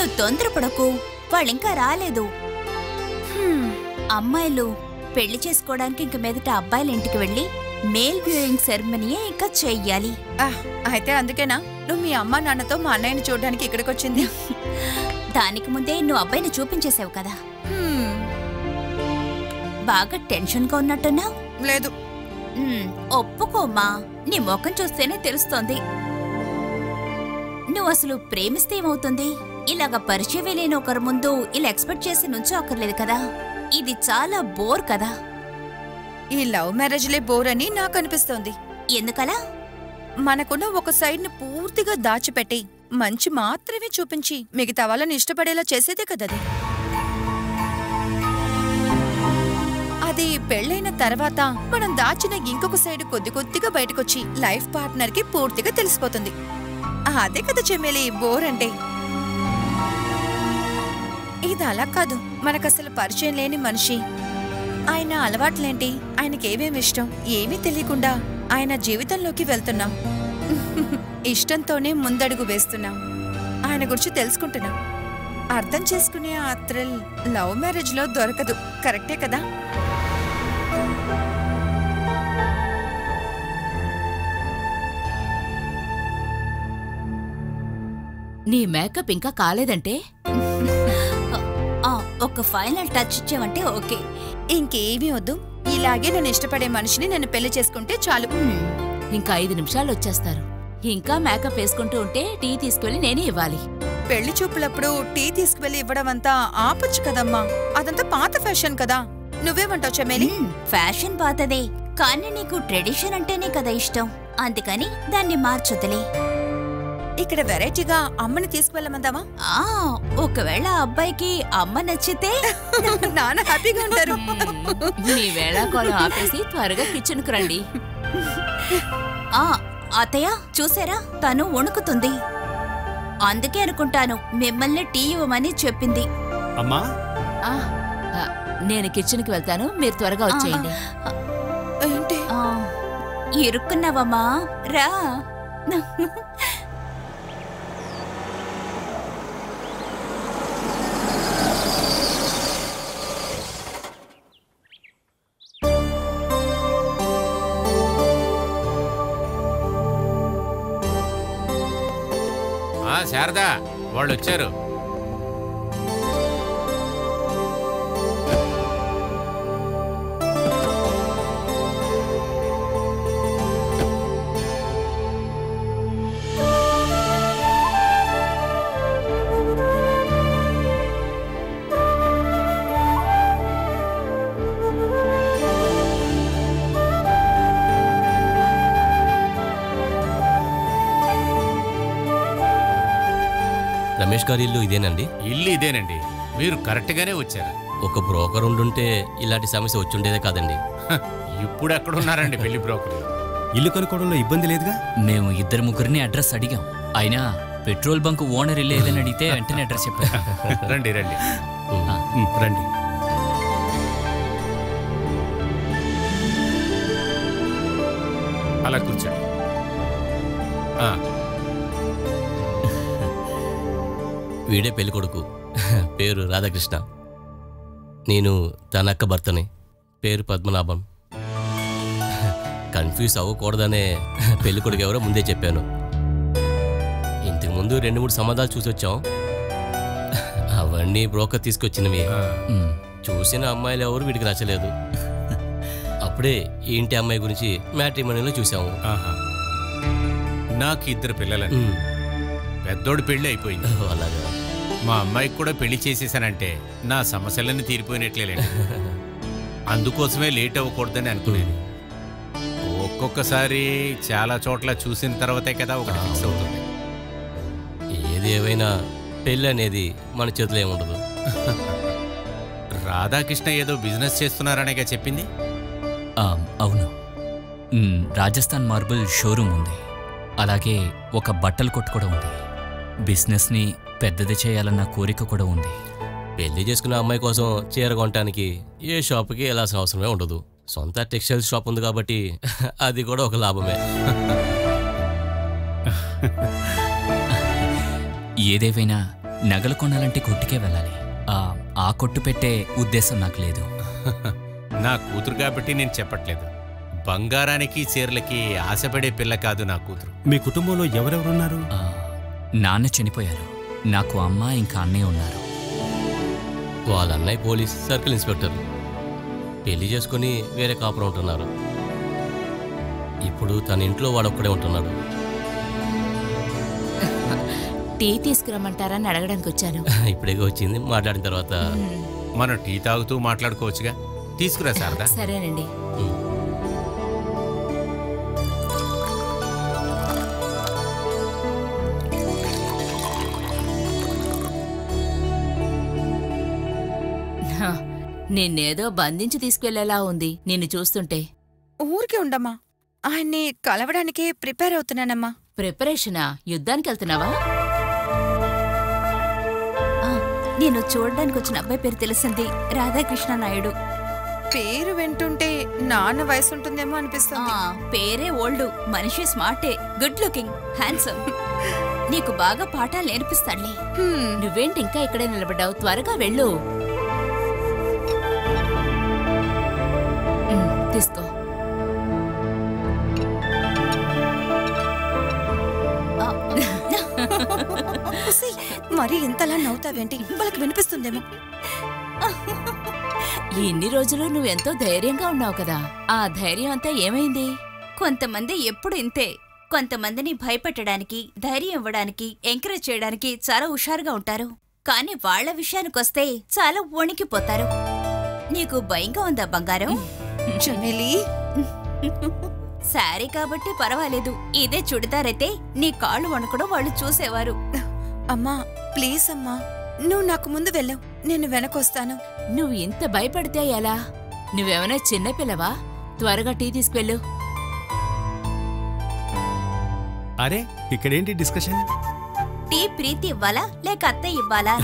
నువ్వు తొందరపడకు, వాళ్ళింకా రాలేదు. అమ్మాయిలు పెళ్లి చేసుకోవడానికి ఇంక మీదట అబ్బాయిల ఇంటికి వెళ్ళి మేల్ వ్యూయింగ్ సెరమనీయే ఇంకా చెయ్యాలి. అయితే అందుకేనా నువ్వు మీ అమ్మా నాన్నతో మా అన్నయ్యని చూడడానికి ఇక్కడికి వచ్చింది? దానికి ముందే నువ్వు అబ్బాయిని చూపించేసావు కదా. బాగా టెన్షన్గా ఉన్నట్టున్నావు. లేదు. ఒప్పుకోమ్మా, నీ ముఖం చూస్తేనే తెలుస్తోంది. నువ్వు అసలు ప్రేమిస్తే ఏమవుతుంది? ఇలాగ పరిచయం లేని ఒకరి ముందు ఇలా ఎక్స్పెక్ట్ చేసి నుంచో అక్కర్లేదు కదా. ఇది చాలా బోర్ కదా. ఈ లవ్ మ్యారేజ్లే బోర్ అని నాకు అనిపిస్తోంది. ఎందుకలా? మనకున్న ఒక సైడ్ ని పూర్తిగా దాచిపెట్టి మంచి మాత్రమే చూపించి మిగతా వాళ్ళని ఇష్టపడేలా చేసేదే కదది. అది పెళ్ళైన తర్వాత మనం దాచిన ఇంకొక సైడ్ కొద్ది కొద్దిగా బయటకొచ్చి లైఫ్ పార్ట్నర్ కి పూర్తిగా తెలిసిపోతుంది. అదే కదా చెమ్మేలి బోర్ అంటే. ఇది అలా కాదు. మనకసలు పరిచయం లేని మనిషి, ఆయన అలవాట్లేంటి, ఆయనకేమేమి ఇష్టం ఏమీ తెలియకుండా ఆయన జీవితంలోకి వెళ్తున్నాం. ఇష్టంతోనే ముందడుగు వేస్తున్నాం. ఆయన గురించి తెలుసుకుంటున్నాం. అర్థం చేసుకునే ఆ థ్రిల్ లవ్ మ్యారేజ్ లో దొరకదు. కరెక్టే కదా? నీ మేకప్ ఇంకా కాలేదంటే ఒక ఫైనల్ టచ్ ఇచ్చావంటే ఓకే. ఇంకేమీ వద్దు. ఇలాగే నేను ఇష్టపడే మనిషిని నేను పెళ్లి చేసుకుంటే చాలు. ఇంకా 5 నిమిషాలు వచ్చేస్తారు. ఇంకా మేకప్ వేసుకుంటూ ఉంటే టీ తీసుకువెళ్ళి నేనే ఇవ్వాలి. పెళ్లి చూపులప్పుడు టీ తీసుకువెళ్ళి ఇవ్వడం అంతా ఆపొచ్చు కదమ్మా. అదంతా పాత ఫ్యాషన్ కదా. నువ్వేమంటావు చెమేలి? ఫ్యాషన్ పాతదే, కానీ నీకు ట్రెడిషన్ అంటేనే కదా ఇష్టం. అందుకని దాన్ని మార్చొద్దులే. ఇక్కడ వెరైటీగా అమ్మని తీసుకువెళ్ళమందామా? ఒకవేళ అబ్బాయికి అమ్మ నచ్చితే నాన్న హ్యాపీగా ఉంటారు. మీ వేళాకోళం ఆపేసి త్వరగా కిచెన్ కు రండి. అత్తయ్య చూసారా, తను వణుకుతుంది. అందుకే అనుకుంటాను మిమ్మల్ని టీ ఇవ్వమని చెప్పింది. అమ్మా, నేను కిచెన్ కి వెళ్తాను, మీరు త్వరగా వచ్చేయండి. ఏంటి ఇరుక్కున్నావమ్మా, రా. శారదా, వాళ్ళు వచ్చారు. రమేష్ గారి ఇల్లు ఇదేనండి? ఇల్లు ఇదేనండి. మీరు కరెక్ట్ గానే వచ్చారు. ఒక బ్రోకర్ ఉండుంటే ఇలాంటి సమస్య వచ్చుండేదే కాదండి. ఇప్పుడు ఎక్కడున్నారండి పెళ్లి బ్రోకర్? ఇల్లు కనుక్కోవడంలో ఇబ్బంది లేదుగా. మేము 2-3 అడ్రస్ అడిగాం. అయినా పెట్రోల్ బంక్ ఓనర్ ఇల్లు ఏదని అడిగితే వెంటనే అడ్రస్ చెప్పారు. రండి రండి రండి. అలా కూర్చోండి. వీడే పెళ్లి కొడుకు, పేరు రాధాకృష్ణ. నేను తన అక్క భర్తని, పేరు పద్మనాభం. కన్ఫ్యూజ్ అవ్వకూడదనే పెళ్లి కొడుకు ఎవరో ముందే చెప్పాను. ఇంతకుముందు 2-3 సంబంధాలు చూసి వచ్చాం. అవన్నీ బ్రోకర్ తీసుకొచ్చినవి. చూసిన అమ్మాయిలు ఎవరు వీడికి నచ్చలేదు. అప్పుడే ఈ ఇంటి అమ్మాయి గురించి మ్యాట్రిమోనీలో చూసాము. నాకు 2 పిల్లలండి. పెద్దోడు పెళ్లి అయిపోయింది. అలాగా. మా అమ్మాయికి కూడా పెళ్లి చేసేసానంటే నా సమస్యలన్నీ తీరిపోయినట్లేలేండి. అందుకోసమే లేట్ అవ్వకూడదని అనుకునేది. ఒక్కొక్కసారి చాలా చోట్ల చూసిన తర్వాతే కదా ఒకటి ఫిక్స్ అవుతుంది. ఏది ఏవైనా పెళ్ళి అనేది మన చేతిలో ఏముండదు. రాధాకృష్ణ ఏదో బిజినెస్ చేస్తున్నారనేగా చెప్పింది. అవును, రాజస్థాన్ మార్బుల్ షోరూమ్ ఉంది. అలాగే ఒక బట్టల కొట్టు కూడా ఉంది. బిజినెస్ని పెద్దది చేయాలన్న కోరిక కూడా ఉంది. పెళ్లి చేసుకున్న అమ్మాయి కోసం చీర కొనడానికి ఏ షాప్కి వెళ్ళాల్సిన అవసరమే ఉండదు. సొంత టెక్స్టైల్ షాప్ ఉంది కాబట్టి అది కూడా ఒక లాభమే. ఏదేవైనా నగలు కొనాలంటే కొట్టుకే వెళ్ళాలి. ఆ కొట్టు పెట్టే ఉద్దేశం నాకు లేదు. నా కూతురు కాబట్టి నేను చెప్పట్లేదు. బంగారానికి చీరలకి ఆశపడే పిల్ల కాదు నా కూతురు. మీ కుటుంబంలో ఎవరెవరున్నారు? నాన్న చనిపోయారు. నాకు అమ్మ ఇంకా అన్నయ్య ఉన్నారు. వాళ్ళ అన్నయ్య పోలీస్ సర్కిల్ ఇన్స్పెక్టర్. పెళ్లి చేసుకుని వేరే కాపురం ఉంటున్నారు. ఇప్పుడు తన ఇంట్లో వాడొక్కడే ఉంటున్నాడు. టీ తీసుకురమ్మంటారని అడగడానికి వచ్చాను. ఇప్పుడే వచ్చింది. మాట్లాడిన తర్వాత మనం టీ తాగుతూ మాట్లాడుకోవచ్చుగా. తీసుకురా శారదా. సరేనండి. నిన్నేదో బంధించి తీసుకెళ్లేలా ఉంది నిన్ను చూస్తుంటే. ఊరికే ఉండమ్మా, ఆయన్ని కలవడానికి ప్రిపేర్ అవుతున్నానమ్మా. ప్రిపరేషనా? యుద్ధానికి వెళ్తున్నావా? నేను చూడడానికి వచ్చిన అబ్బాయి పేరు తెలిసింది, రాధాకృష్ణ నాయుడు. పేరు వింటుంటే నాన్న వయసు ఉంటుందేమో అనిపిస్తుంది. పేరే ఓల్డ్, మనిషి స్మార్టే, గుడ్ లుకింగ్, హ్యాండ్సమ్. నీకు బాగా పాఠాలు నేర్పిస్తాడులే. నువ్వేంటి ఇంకా ఇక్కడే నిలబడ్డావు? త్వరగా వెళ్ళు. తీసుకో. మరి ఇంతలా నవ్వుతావేంటి? వాళ్ళకి వినిపిస్తుందేమో. ఇన్ని రోజులు నువ్వెంతో ధైర్యంగా ఉన్నావు కదా, ఆ ధైర్యం అంతా ఏమైంది? కొంతమంది ఎప్పుడు ఇంతే. కొంతమందిని భయపెట్టడానికి, ధైర్యం ఇవ్వడానికి, ఎంకరేజ్ చేయడానికి చాలా హుషారుగా ఉంటారు. కానీ వాళ్ల విషయానికొస్తే చాలా వణికిపోతారు. నీకు భయంగా ఉందా బంగారం? చమేలి, సారీ కాబట్టి పర్వాలేదు. ఇదే చుడిదారైతే నీ కాళ్ళు వణుకడం వాళ్ళు చూసేవారు. అమ్మా ప్లీజ్ అమ్మా, నువ్వు నాకు ముందు వెళ్ళావు, నేను వెనకొస్తాను. నువ్వు ఇంత భయపడితే ఎలా? నువ్వేమైనా చిన్నపిల్లవా? త్వరగా టీ తీసుకెళ్ళు. అరే ఇక్కడేంటి డిస్కషన్? టీ ప్రీతి ఇవ్వాలా లేక అత్త ఇవ్వాలా?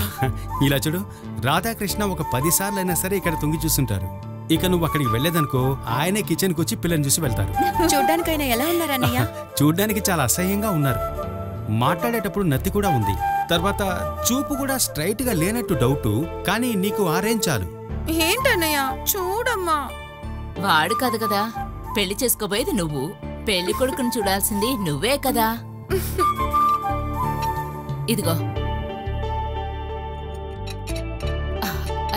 ఇలా చూడు, రాధాకృష్ణ ఒక 10 సార్లైనా సరే ఇక్కడ తొంగి చూస్తుంటారు. ఇక నువ్వు అక్కడికి వెళ్లేదనుకో, ఆయనే కిచెన్కి వచ్చి పిల్లని చూసి వెళ్తారు. చూడ్డానికైనా ఎలా ఉన్నారన్నయ్య? చూడ్డానికి చాలా అసహ్యంగా ఉన్నారు. మాట్లాడేటప్పుడు నత్తి కూడా ఉంది. తర్వాత చూపు కూడా స్ట్రైట్ గా లేనట్టు డౌటు. కానీ నీకు ఆరేం చాలు. ఏంటన్నయ్య చూడమ్మా. వాడు కాదు కదా పెళ్లి చేసుకోబోయేది నువ్వు. పెళ్లి కొడుకుని చూడాల్సింది నువ్వే కదా. ఇదిగో.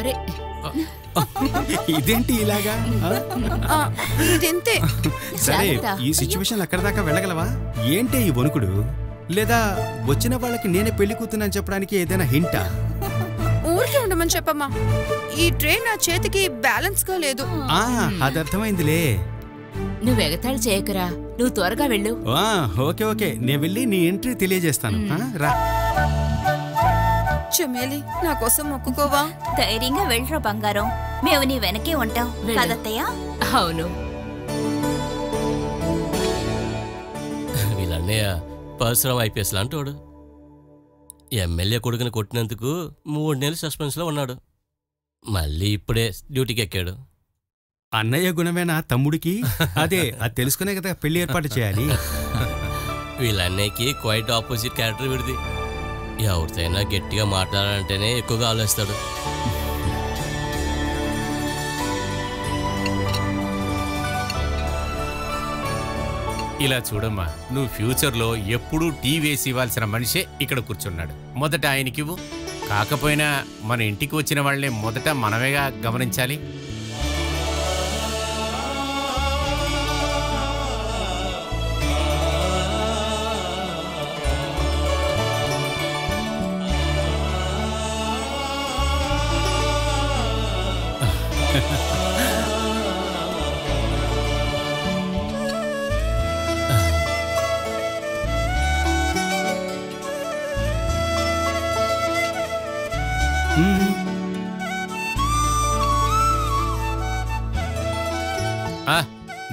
అరే ఇదేంటి ఇలాగా? ఇదెంతే. సరే ఈ సిచ్యువేషన్ అక్కడ దాకా వెళ్ళగలవా? ఏంటి ఈ వణుకుడు? లేదా వచ్చిన వాళ్ళకి నేనే పెళ్లి కూతునని చెప్పడానికి ఏదైనా హింటా? ఊరికే ఉండమని చెప్పమ్మా. ఈ ట్రైన్ నా చేతికి బ్యాలెన్స్ గా లేదు. అది అర్థమైందిలే. నువ్వు ఎగతాళి చేయకరా, నువ్వు త్వరగా వెళ్ళు. ఓకే ఓకే, నేను వెళ్ళి నీ ఎంట్రీ తెలియజేస్తాను. రా చమేలి, నా కోసం మొక్కుకోవా? ధైర్యంగా వెళ్ళరా బంగారం, మేము నీ వెనకే ఉంటాం కదత్తయ్యా. అవును. వీళ్ళన్నయ్య పరశురాం ఐపీఎస్ లాంటోడు. ఎమ్మెల్యే కొడుకుని కొట్టినందుకు 3 నెలలు సస్పెన్స్లో ఉన్నాడు. మళ్ళీ ఇప్పుడే డ్యూటీకి ఎక్కాడు. అన్నయ్య గుణమేనా తమ్ముడికి? అది తెలుసుకునే కదా పెళ్లి ఏర్పాటు చేయాలి. వీళ్ళన్నయ్యకి క్వైట్ ఆపోజిట్ క్యారెక్టర్ విడిది. ఎవరితోనైనా గట్టిగా మాట్లాడాలంటేనే ఎక్కువగా ఆలోచిస్తాడు. ఇలా చూడమ్మా, నువ్వు ఫ్యూచర్లో ఎప్పుడూ టీ వేసి ఇవ్వాల్సిన మనిషే ఇక్కడ కూర్చున్నాడు. మొదట ఆయనకివ్వు. కాకపోయినా మన ఇంటికి వచ్చిన వాళ్ళని మొదట మనమేగా గమనించాలి.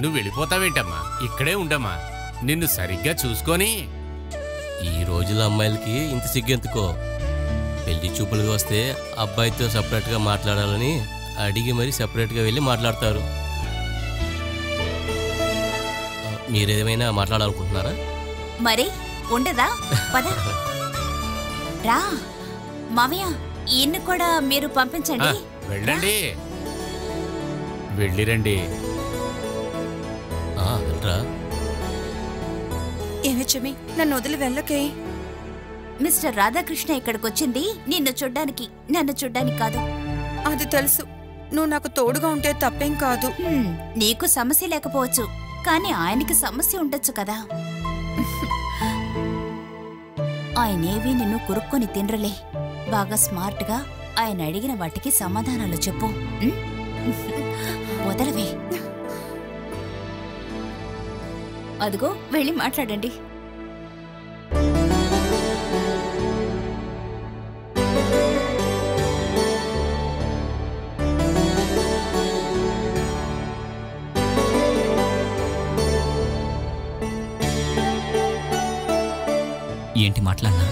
నువ్వు వెళ్ళిపోతావేంటమ్మా? ఇక్కడే ఉండమ్మా, నిన్ను సరిగ్గా చూసుకొని. ఈ రోజుల అమ్మాయిలకి ఇంత సిగ్గెందుకో. పెళ్లి చూపులుగా వస్తే అబ్బాయితో సపరేట్గా మాట్లాడాలని అడిగి మరీ సపరేట్గా వెళ్ళి మాట్లాడతారు. మీరేమైనా మాట్లాడాలనుకుంటున్నారా? మరి ఉండదా? పద రా. మావయ్య ఈయన్ని కూడా మీరు పంపించండి. వెళ్ళండి, వెళ్ళిరండి. వెళ్ళరా. ఏమే చెమి, నన్ను వదిలి వెళ్ళకే. మిస్టర్ రాధాకృష్ణ ఇక్కడికొచ్చింది నిన్ను చూడ్డానికి, నన్ను చూడ్డానికి కాదు. అది తెలుసు. నువ్వు నాకు తోడుగా ఉంటే తప్పేం కాదు. నీకు సమస్య లేకపోవచ్చు, కానీ ఆయనకి సమస్య ఉండొచ్చు కదా. ఆయనేవి నిన్ను కురుక్కొని తినరలే. బాగా స్మార్ట్గా ఆయన అడిగిన వాటికి సమాధానాలు చెప్పు. వదలవే. అదిగో వెళ్ళి మాట్లాడండి. ఏంటి మాట్లాడినా?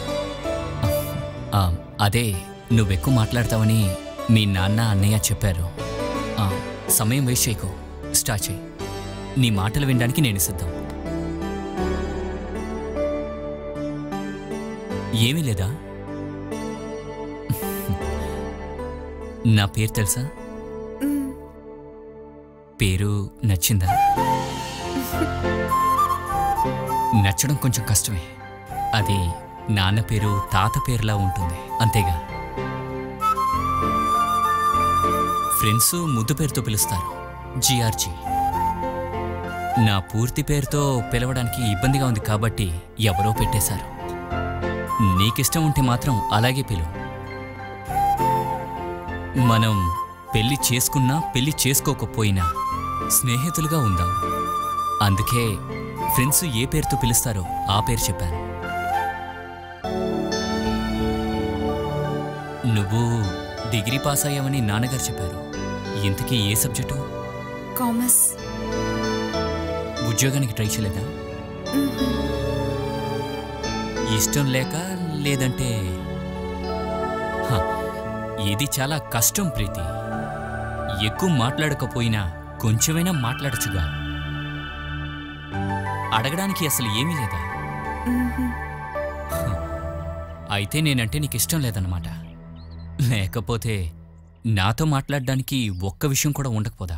అదే నువ్వెక్కువ మాట్లాడతావని మీ నాన్న అన్నయ్య చెప్పారు. సమయం వేస్ట్ చేయకు, స్టార్ట్ చేయి. నీ మాటలు వినడానికి నేను సిద్ధం. ఏమీ లేదా? నా పేరు తెలుసా? పేరు నచ్చిందా? నచ్చడం కొంచెం కష్టమే. అది నాన్న పేరు తాత పేరులా ఉంటుంది, అంతేగా. ఫ్రెండ్స్ ముద్దు పేరుతో పిలుస్తారు, జిఆర్జీ. నా పూర్తి పేరుతో పిలవడానికి ఇబ్బందిగా ఉంది కాబట్టి ఎవరో పెట్టేశారు. నీకిష్టం ఉంటే మాత్రం అలాగే పిలువు. మనం పెళ్లి చేసుకున్నా పెళ్లి చేసుకోకపోయినా స్నేహితులుగా ఉందాం. అందుకే ఫ్రెండ్స్ ఏ పేరుతో పిలుస్తారో ఆ పేరు చెప్పాను. నువ్వు డిగ్రీ పాస్ అయ్యావని నాన్నగారు చెప్పారు. ఇంతకీ ఏ సబ్జెక్టు? కామర్స్. ఉద్యోగానికి ట్రై చేయలేదా? ఇష్టం లేక, లేదంటే? ఇది చాలా కష్టం ప్రీతి. ఎక్కువ మాట్లాడకపోయినా కొంచెమైనా మాట్లాడచ్చుగా. అడగడానికి అసలు ఏమీ లేదా? అయితే నేనంటే నీకు ఇష్టం లేదన్నమాట. లేకపోతే నాతో మాట్లాడడానికి ఒక్క విషయం కూడా ఉండకపోదా?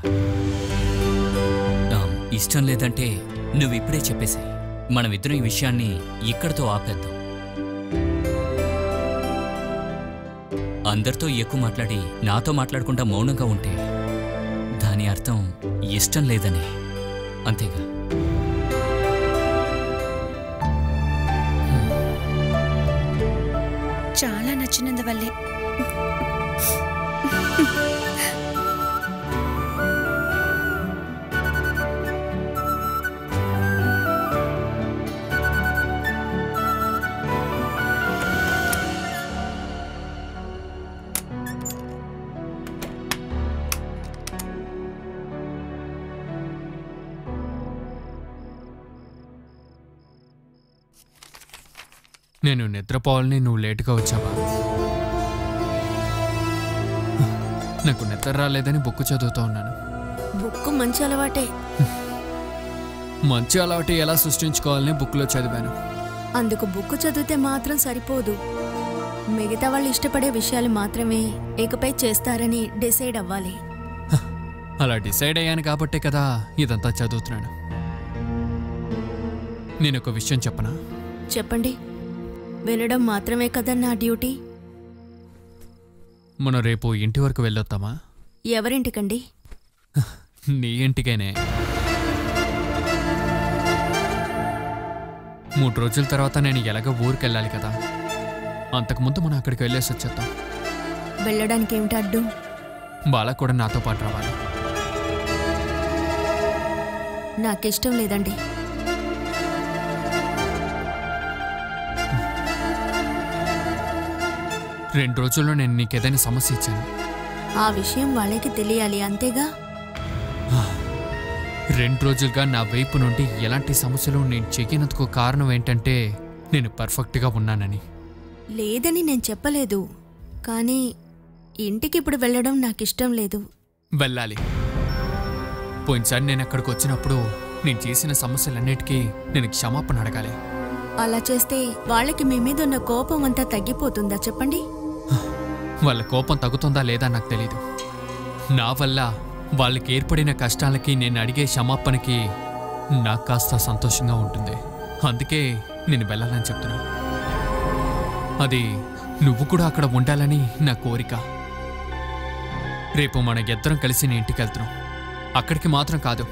ఇష్టం లేదంటే నువ్విప్పుడే చెప్పేశాయి. మనమిద్దరం ఈ విషయాన్ని ఇక్కడితో ఆపేద్దాం. అందరితో ఎక్కువ మాట్లాడి నాతో మాట్లాడకుండా మౌనంగా ఉంటే దాని అర్థం ఇష్టం లేదనే, అంతేగా? చాలా నచ్చినందువల్లే. నేను నిద్రపోవాలని నువ్వు లేటుగా వచ్చావా? నాకు నిద్ర రాలేదని బుక్ చదువుతూ ఉన్నాను. బుక్ మంచి అలవాటే. మంచి అలవాటు ఎలా సృష్టించుకోవాలని బుక్లో చదివాను. అందుకు బుక్ చదివితే మాత్రం సరిపోదు. మిగతా వాళ్ళు ఇష్టపడే విషయాలు మాత్రమే ఇకపై చేస్తారని డిసైడ్ అవ్వాలి. అలా డిసైడ్ అయ్యాను కాబట్టే కదా ఇదంతా చదువుతున్నాను. నేను ఒక విషయం చెప్పనా? చెప్పండి. వినడం మాత్రమే కదా నా డ్యూటీ. మనం రేపు ఇంటి వరకు వెళ్ళొద్దామా? ఎవరింటికండి? నీ ఇంటికైనే. 3 రోజుల తర్వాత నేను ఎలాగో ఊరికెళ్ళాలి కదా. అంతకుముందు మనం అక్కడికి వెళ్ళేసి వచ్చేద్దాం. వెళ్ళడానికి ఏమిటి అడ్డు? బాలా కూడా నాతో పాటు రావాలి. నాకిష్టం లేదండి. రెండు రోజుల్లో నేను నీకేదైనా సమస్య ఇచ్చాను. ఆ విషయం వాళ్ళకి తెలియాలి, అంతేగా? 2 రోజులుగా నా వైపు నుండి ఎలాంటి సమస్యలు నేను చెయ్యనందుకు కారణం ఏంటంటే నేను పర్ఫెక్ట్గా ఉన్నానని. లేదని నేను చెప్పలేదు, కానీ ఇంటికి ఇప్పుడు వెళ్ళడం నాకిష్టం లేదు. వెళ్ళాలి. పోయినసారి నేను అక్కడికి వచ్చినప్పుడు నేను చేసిన సమస్యలన్నిటికీ నేను క్షమాపణ అడగాలి. అలా చేస్తే వాళ్ళకి మీ మీద ఉన్న కోపం అంతా తగ్గిపోతుందా చెప్పండి? వాళ్ళ కోపం తగ్గుతుందా లేదా నాకు తెలీదు. నా వల్ల వాళ్ళకి ఏర్పడిన కష్టాలకి నేను అడిగే క్షమాపణకి నాకు కాస్త సంతోషంగా ఉంటుంది. అందుకే నేను వెళ్ళాలని చెప్తున్నా. అది నువ్వు కూడా అక్కడ ఉండాలని నా కోరిక. రేపు మన ఇద్దరం కలిసి నేను ఇంటికి వెళ్తున్నాం. అక్కడికి మాత్రం కాదు,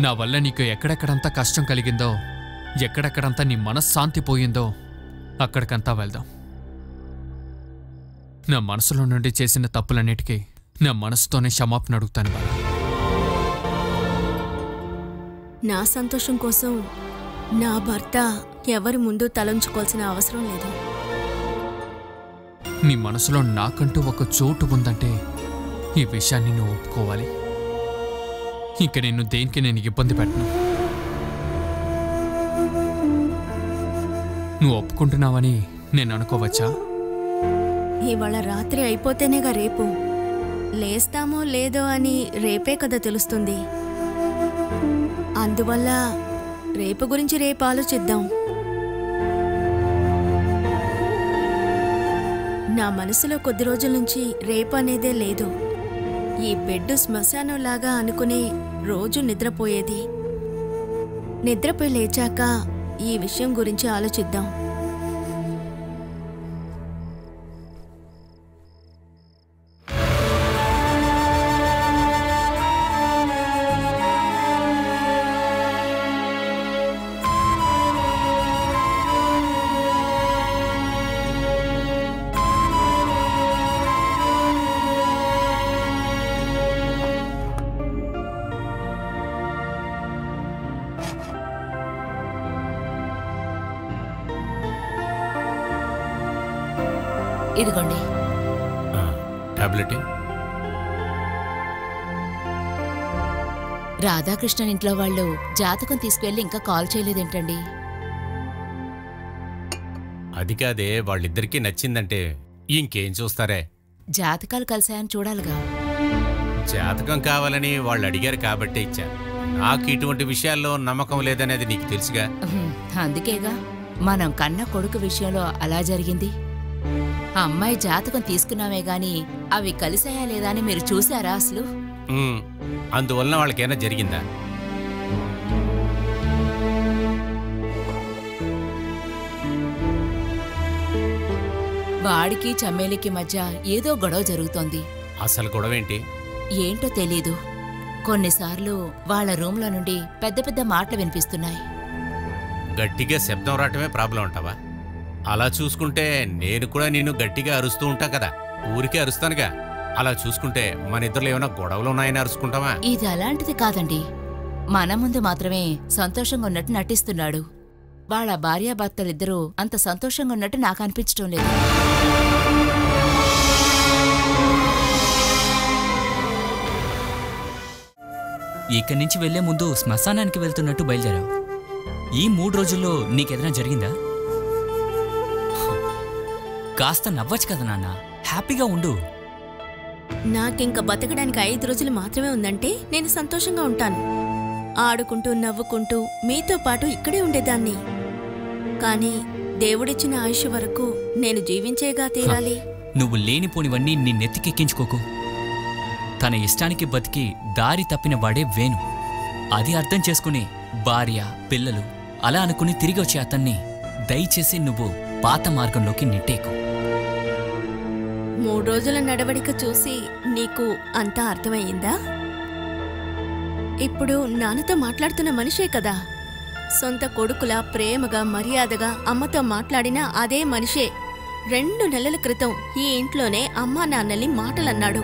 నా వల్ల నీకు ఎక్కడెక్కడంతా కష్టం కలిగిందో, ఎక్కడెక్కడంతా నీ మనశ్శాంతి పోయిందో అక్కడికంతా వెళ్దాం. నా మనసులో నుండి చేసిన తప్పులన్నిటికీ నా మనసుతోనే క్షమాపణ అడుగుతాను బాల. నా సంతోషం కోసం నా భర్త ఎవరి ముందు తలంచుకోవాల్సిన అవసరం లేదు. నీ మనసులో నాకంటూ ఒక చోటు ఉందంటే ఈ విషయాన్ని నువ్వు ఒప్పుకోవాలి. ఇంక నేను దేనికి నేను ఇబ్బంది పెట్టను. నువ్వు ఒప్పుకుంటున్నావని నేను అనుకోవచ్చా? ఇవాళ రాత్రి అయిపోతేనేగా రేపు. లేస్తామో లేదో అని రేపే కదా తెలుస్తుంది. అందువల్ల రేపు గురించి రేపు ఆలోచిద్దాం. నా మనసులో కొద్ది రోజుల నుంచి రేపు అనేదే లేదు. ఈ బెడ్ శ్మశానంలాగా అనుకునే రోజు నిద్రపోయేది. నిద్రపోయి లేచాక ఈ విషయం గురించి ఆలోచిద్దాం. ఇదిగోండి టాబ్లెట్. రాధాకృష్ణన్ ఇంట్లో వాళ్ళు జాతకం తీసుకువెళ్ళి ఇంకా కాల్ చేయలేదేంటండి? అది కాదే, వాళ్ళిద్దరికీ నచ్చిందంటే ఇంకేం చూస్తారే? జాతకాలు కలిసాయని చూడాలిగా. జాతకం కావాలని వాళ్ళు అడిగారు కాబట్టే ఇచ్చాను. నాకు ఇటువంటి విషయాల్లో నమ్మకం లేదనేది నీకు తెలుసుగా. అందుకేగా మనం కన్న కొడుకు విషయంలో అలా జరిగింది. ఆ అమ్మాయి జాతకం తీసుకున్నామే గాని అవి కలిసాయా లేదా అని మీరు చూసారా అసలు? అందువలన వాళ్ళకేనా జరిగిందా? వాడికి చమ్మేలికి మధ్య ఏదో గొడవ జరుగుతోంది. అసలు గొడవేంటి? ఏంటో తెలీదు. కొన్నిసార్లు వాళ్ళ రూమ్లో నుండి పెద్ద పెద్ద మాటలు వినిపిస్తున్నాయి. గట్టిగా శబ్దం రావటమే ప్రాబ్లం అంటావా? అలా చూసుకుంటే నేను కూడా నిన్ను గట్టిగా అరుస్తూ ఉంటా కదా. ఊరికే అరుస్తానుగా. అలా చూసుకుంటే మన ఇద్దరు ఏమైనా గొడవలు ఉన్నాయని అరుచుకుంటావా? ఇది అలాంటిది కాదండి. మన ముందు మాత్రమే సంతోషంగా ఉన్నట్టు నటిస్తున్నాడు. వాళ్ళ భార్యాభర్తలిద్దరూ అంత సంతోషంగా ఉన్నట్టు నాకు అనిపించడం లేదు. ఇక్కడి నుంచి వెళ్లే ముందు శ్మశానానికి వెళ్తున్నట్టు బయలుదేరావు. ఈ 3 రోజుల్లో నీకేదైనా జరిగిందా? కాస్త నవ్వచ్చు కదా నాన్న, హ్యాపీగా ఉండు. నాకింక బతకడానికి 5 రోజులు మాత్రమే ఉందంటే నేను సంతోషంగా ఉంటాను. ఆడుకుంటూ నవ్వుకుంటూ మీతో పాటు ఇక్కడే ఉండేదాన్ని. కానీ దేవుడిచ్చిన ఆయుష్ వరకు నేను జీవించేగా తీరాలి. నువ్వు లేనిపోనివన్నీ నీ నెత్తికెక్కించుకోకు. తన ఇష్టానికి బతికి దారి తప్పిన వాడే వేణు. అది అర్థం చేసుకుని భార్య పిల్లలు అలా అనుకుని తిరిగి వచ్చే అతన్ని దయచేసి నువ్వు పాత మార్గంలోకి నెట్టేకు. 3 రోజుల నడవడిక చూసి నీకు అంతా అర్థమయ్యిందా? ఇప్పుడు నాన్నతో మాట్లాడుతున్న మనిషే కదా. సొంత కొడుకులా ప్రేమగా మర్యాదగా అమ్మతో మాట్లాడిన అదే మనిషే 2 నెలల క్రితం ఈ ఇంట్లోనే అమ్మా నాన్నల్ని మాటలన్నాడు.